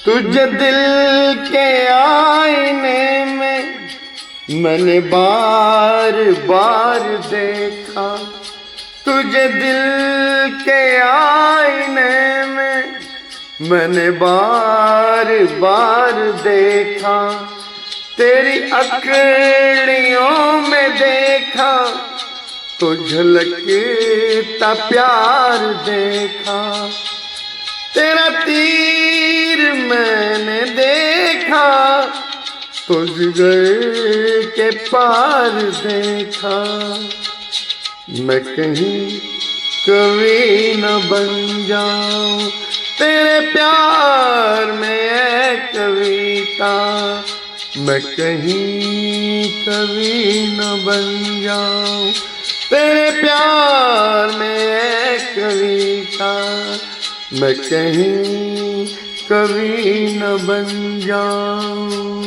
तुझे दिल के आईने में मैंने बार बार देखा, तुझे दिल के आईने में मैंने बार बार देखा, तेरी अखड़ियों में देखा तो झलकता प्यार देखा, तेरा तीर मैंने देखा तो जिगर के पार देखा। मैं कहीं कभी न बन जाऊं तेरे प्यार में है कविता, मैं कहीं कभी न बन जाऊं तेरे प्यार में है कविता, मैं कहीं कभी न बन जाऊं।